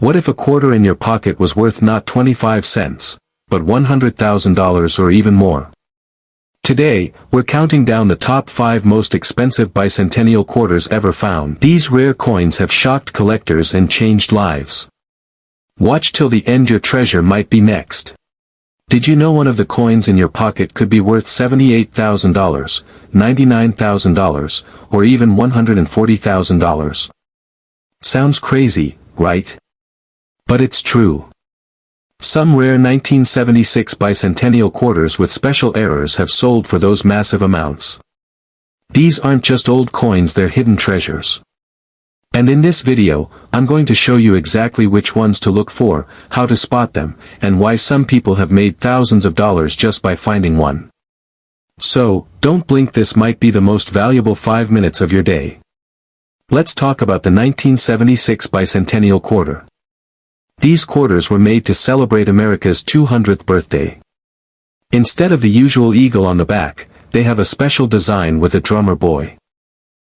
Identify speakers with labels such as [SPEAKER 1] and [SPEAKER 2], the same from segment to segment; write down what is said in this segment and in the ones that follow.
[SPEAKER 1] What if a quarter in your pocket was worth not 25 cents, but $100,000 or even more? Today, we're counting down the top 5 most expensive bicentennial quarters ever found. These rare coins have shocked collectors and changed lives. Watch till the end, your treasure might be next. Did you know one of the coins in your pocket could be worth $78,000, $99,000, or even $140,000? Sounds crazy, right? But it's true. Some rare 1976 bicentennial quarters with special errors have sold for those massive amounts. These aren't just old coins, they're hidden treasures. And in this video, I'm going to show you exactly which ones to look for, how to spot them, and why some people have made thousands of dollars just by finding one. So, don't blink, this might be the most valuable 5 minutes of your day. Let's talk about the 1976 bicentennial quarter. These quarters were made to celebrate America's 200th birthday. Instead of the usual eagle on the back, they have a special design with a drummer boy.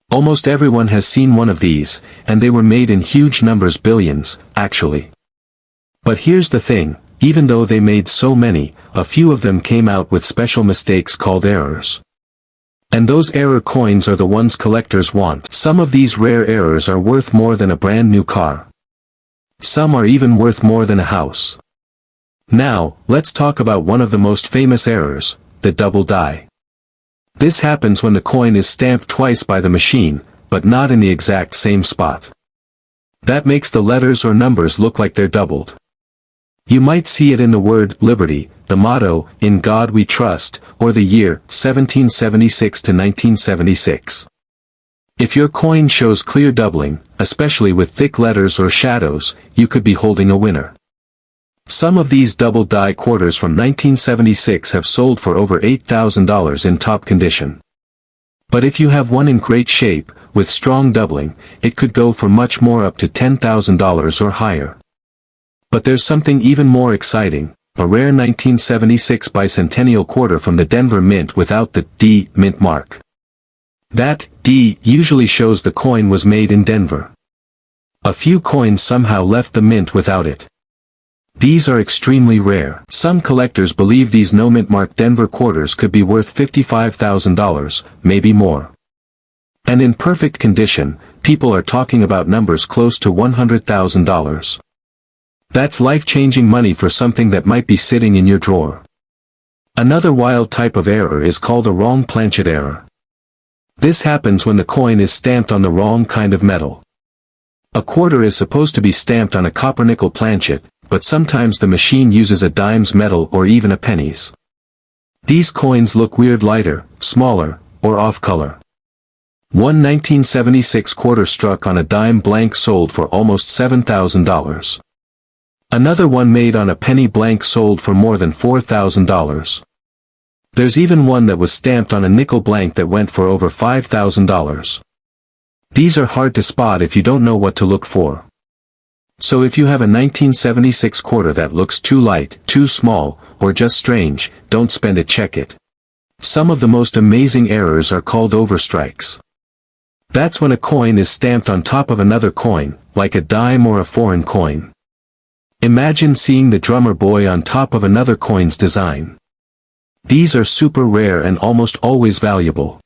[SPEAKER 1] Almost everyone has seen one of these, and they were made in huge numbers, billions, actually. But here's the thing, even though they made so many, a few of them came out with special mistakes called errors. And those error coins are the ones collectors want. Some of these rare errors are worth more than a brand new car. Some are even worth more than a house. Now, let's talk about one of the most famous errors, the double die. This happens when the coin is stamped twice by the machine, but not in the exact same spot. That makes the letters or numbers look like they're doubled. You might see it in the word liberty, the motto, "In God We Trust," or the year, 1776 to 1976. If your coin shows clear doubling, especially with thick letters or shadows, you could be holding a winner. Some of these double die quarters from 1976 have sold for over $8,000 in top condition. But if you have one in great shape, with strong doubling, it could go for much more, up to $10,000 or higher. But there's something even more exciting, a rare 1976 bicentennial quarter from the Denver Mint without the D mint mark. That D usually shows the coin was made in Denver. A few coins somehow left the mint without it. These are extremely rare. Some collectors believe these no mint mark Denver quarters could be worth $55,000, maybe more. And in perfect condition, people are talking about numbers close to $100,000. That's life-changing money for something that might be sitting in your drawer. Another wild type of error is called a wrong planchet error. This happens when the coin is stamped on the wrong kind of metal. A quarter is supposed to be stamped on a copper-nickel planchet, but sometimes the machine uses a dime's metal or even a penny's. These coins look weird, lighter, smaller, or off-color. One 1976 quarter struck on a dime blank sold for almost $7,000. Another one made on a penny blank sold for more than $4,000. There's even one that was stamped on a nickel blank that went for over $5,000. These are hard to spot if you don't know what to look for. So if you have a 1976 quarter that looks too light, too small, or just strange, don't spend it, check it. Some of the most amazing errors are called overstrikes. That's when a coin is stamped on top of another coin, like a dime or a foreign coin. Imagine seeing the drummer boy on top of another coin's design. These are super rare and almost always valuable.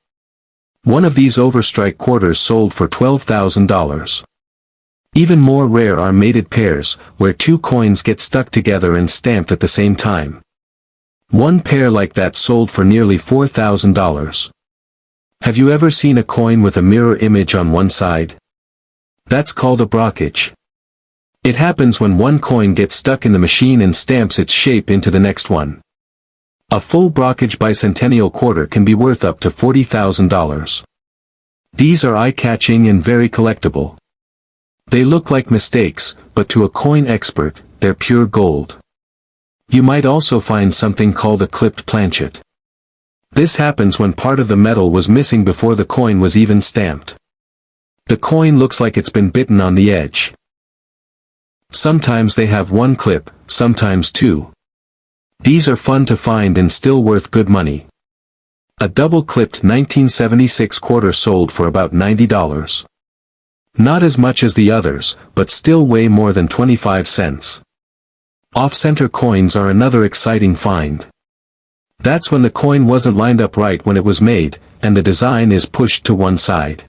[SPEAKER 1] One of these overstrike quarters sold for $12,000. Even more rare are mated pairs, where two coins get stuck together and stamped at the same time. One pair like that sold for nearly $4,000. Have you ever seen a coin with a mirror image on one side? That's called a brockage. It happens when one coin gets stuck in the machine and stamps its shape into the next one. A full brockage bicentennial quarter can be worth up to $40,000. These are eye-catching and very collectible. They look like mistakes, but to a coin expert, they're pure gold. You might also find something called a clipped planchet. This happens when part of the metal was missing before the coin was even stamped. The coin looks like it's been bitten on the edge. Sometimes they have one clip, sometimes two. These are fun to find and still worth good money. A double-clipped 1976 quarter sold for about $90. Not as much as the others, but still way more than 25 cents. Off-center coins are another exciting find. That's when the coin wasn't lined up right when it was made, and the design is pushed to one side.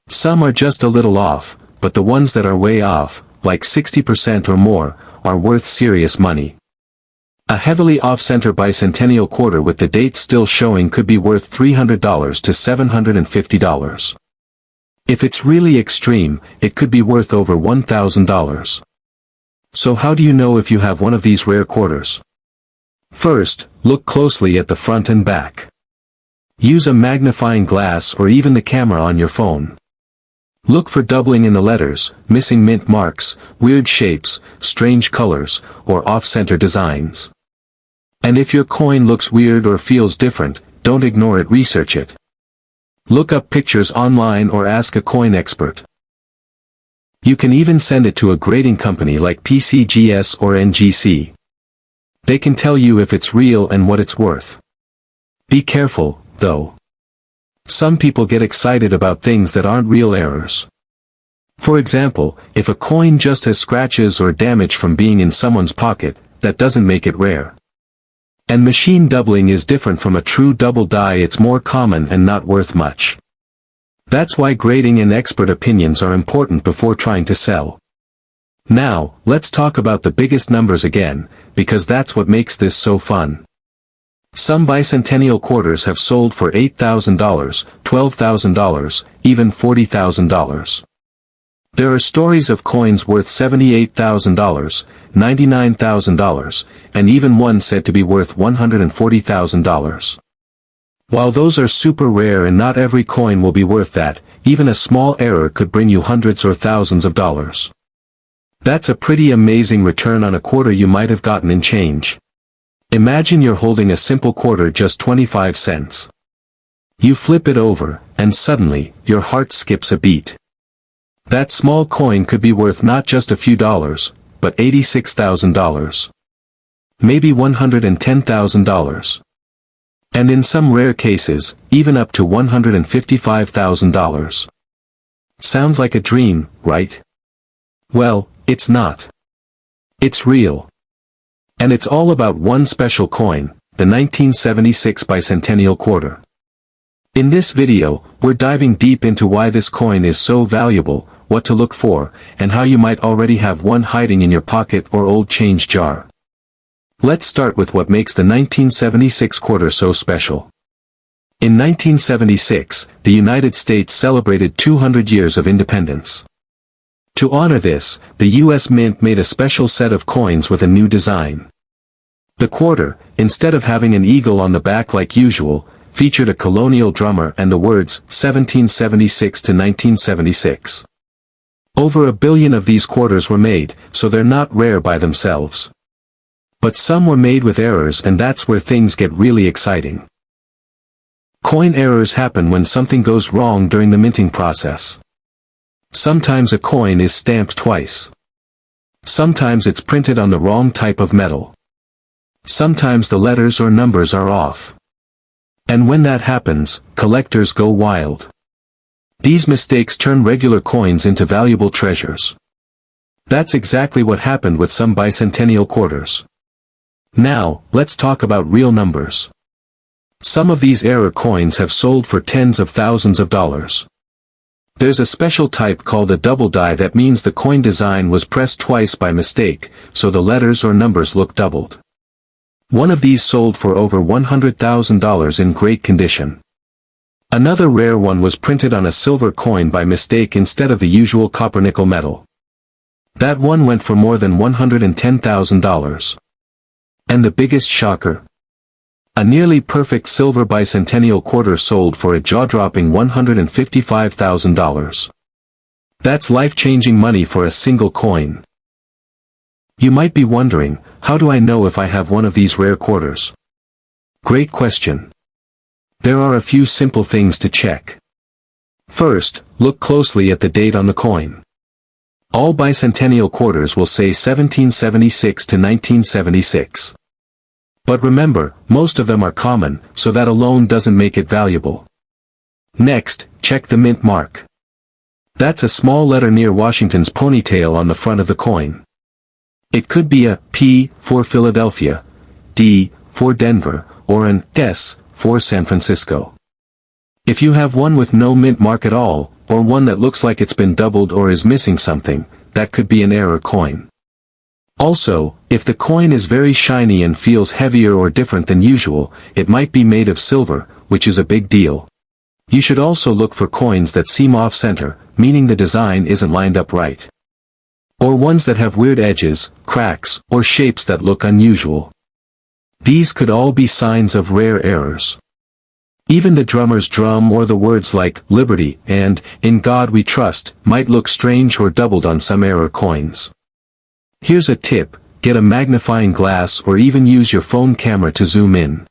[SPEAKER 1] Some are just a little off, but the ones that are way off, like 60% or more, are worth serious money. A heavily off-center bicentennial quarter with the date still showing could be worth $300 to $750. If it's really extreme, it could be worth over $1,000. So how do you know if you have one of these rare quarters? First, look closely at the front and back. Use a magnifying glass or even the camera on your phone. Look for doubling in the letters, missing mint marks, weird shapes, strange colors, or off-center designs. And if your coin looks weird or feels different, don't ignore it, research it. Look up pictures online or ask a coin expert. You can even send it to a grading company like PCGS or NGC. They can tell you if it's real and what it's worth. Be careful, though. Some people get excited about things that aren't real errors. For example, if a coin just has scratches or damage from being in someone's pocket, that doesn't make it rare. And machine doubling is different from a true double die, it's more common and not worth much. That's why grading and expert opinions are important before trying to sell. Now, let's talk about the biggest numbers again, because that's what makes this so fun. Some bicentennial quarters have sold for $8,000, $12,000, even $40,000. There are stories of coins worth $78,000, $99,000, and even one said to be worth $140,000. While those are super rare and not every coin will be worth that, even a small error could bring you hundreds or thousands of dollars. That's a pretty amazing return on a quarter you might have gotten in change. Imagine you're holding a simple quarter just 25 cents. You flip it over, and suddenly, your heart skips a beat. That small coin could be worth not just a few dollars, but $86,000. Maybe $110,000. And in some rare cases, even up to $155,000. Sounds like a dream, right? Well, it's not. It's real. And it's all about one special coin, the 1976 bicentennial quarter. In this video, we're diving deep into why this coin is so valuable, what to look for, and how you might already have one hiding in your pocket or old change jar. Let's start with what makes the 1976 quarter so special. In 1976, the United States celebrated 200 years of independence. To honor this, the U.S. Mint made a special set of coins with a new design. The quarter, instead of having an eagle on the back like usual, featured a colonial drummer and the words 1776 to 1976. Over 1 billion of these quarters were made, so they're not rare by themselves. But some were made with errors, and that's where things get really exciting. Coin errors happen when something goes wrong during the minting process. Sometimes a coin is stamped twice. Sometimes it's printed on the wrong type of metal. Sometimes the letters or numbers are off. And when that happens, collectors go wild. These mistakes turn regular coins into valuable treasures. That's exactly what happened with some bicentennial quarters. Now, let's talk about real numbers. Some of these error coins have sold for tens of thousands of dollars. There's a special type called a double die that means the coin design was pressed twice by mistake, so the letters or numbers look doubled. One of these sold for over $100,000 in great condition. Another rare one was printed on a silver coin by mistake instead of the usual copper-nickel metal. That one went for more than $110,000. And the biggest shocker? A nearly perfect silver bicentennial quarter sold for a jaw-dropping $155,000. That's life-changing money for a single coin. You might be wondering, how do I know if I have one of these rare quarters? Great question. There are a few simple things to check. First, look closely at the date on the coin. All bicentennial quarters will say 1776 to 1976. But remember, most of them are common, so that alone doesn't make it valuable. Next, check the mint mark. That's a small letter near Washington's ponytail on the front of the coin. It could be a P for Philadelphia, D for Denver, or an S for San Francisco. If you have one with no mint mark at all, or one that looks like it's been doubled or is missing something, that could be an error coin. Also, if the coin is very shiny and feels heavier or different than usual, it might be made of silver, which is a big deal. You should also look for coins that seem off-center, meaning the design isn't lined up right. Or ones that have weird edges, cracks, or shapes that look unusual. These could all be signs of rare errors. Even the drummer's drum or the words like Liberty and In God We Trust might look strange or doubled on some error coins. Here's a tip: get a magnifying glass or even use your phone camera to zoom in.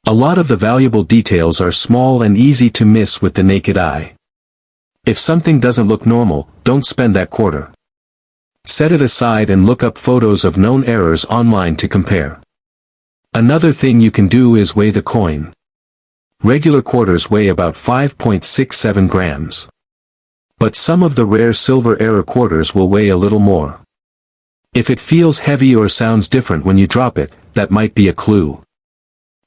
[SPEAKER 1] A lot of the valuable details are small and easy to miss with the naked eye. If something doesn't look normal, don't spend that quarter. Set it aside and look up photos of known errors online to compare. Another thing you can do is weigh the coin. Regular quarters weigh about 5.67 grams. But some of the rare silver error quarters will weigh a little more. If it feels heavy or sounds different when you drop it, that might be a clue.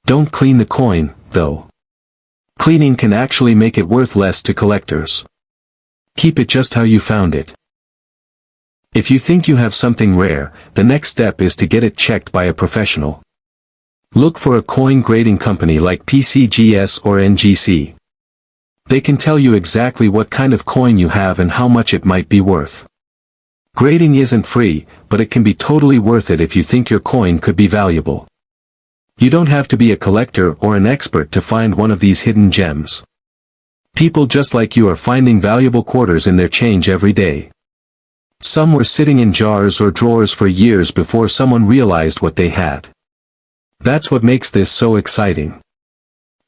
[SPEAKER 1] Don't clean the coin, though. Cleaning can actually make it worth less to collectors. Keep it just how you found it. If you think you have something rare, the next step is to get it checked by a professional. Look for a coin grading company like PCGS or NGC. They can tell you exactly what kind of coin you have and how much it might be worth. Grading isn't free, but it can be totally worth it if you think your coin could be valuable. You don't have to be a collector or an expert to find one of these hidden gems. People just like you are finding valuable quarters in their change every day. Some were sitting in jars or drawers for years before someone realized what they had. That's what makes this so exciting.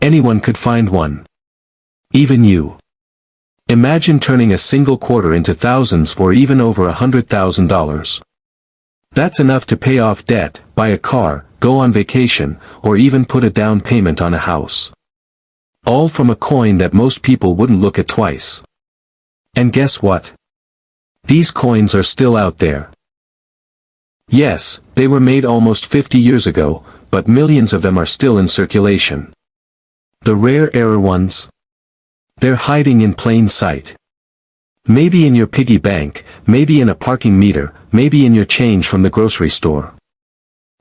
[SPEAKER 1] Anyone could find one. Even you. Imagine turning a single quarter into thousands or even over $100,000. That's enough to pay off debt, buy a car, go on vacation, or even put a down payment on a house. All from a coin that most people wouldn't look at twice. And guess what? These coins are still out there. Yes, they were made almost 50 years ago, but millions of them are still in circulation. The rare error ones? They're hiding in plain sight. Maybe in your piggy bank, maybe in a parking meter, maybe in your change from the grocery store.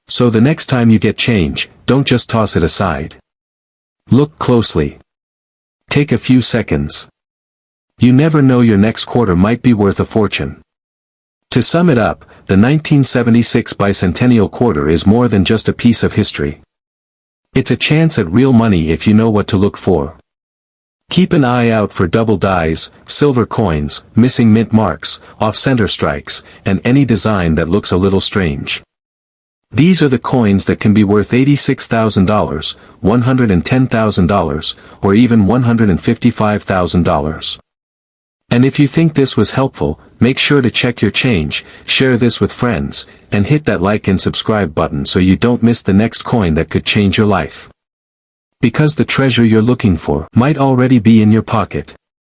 [SPEAKER 1] So the next time you get change, don't just toss it aside. Look closely. Take a few seconds. You never know, your next quarter might be worth a fortune. To sum it up, the 1976 bicentennial quarter is more than just a piece of history. It's a chance at real money if you know what to look for. Keep an eye out for double dies, silver coins, missing mint marks, off-center strikes, and any design that looks a little strange. These are the coins that can be worth $86,000, $110,000, or even $155,000. And if you think this was helpful, make sure to check your change, share this with friends, and hit that like and subscribe button so you don't miss the next coin that could change your life. Because the treasure you're looking for might already be in your pocket.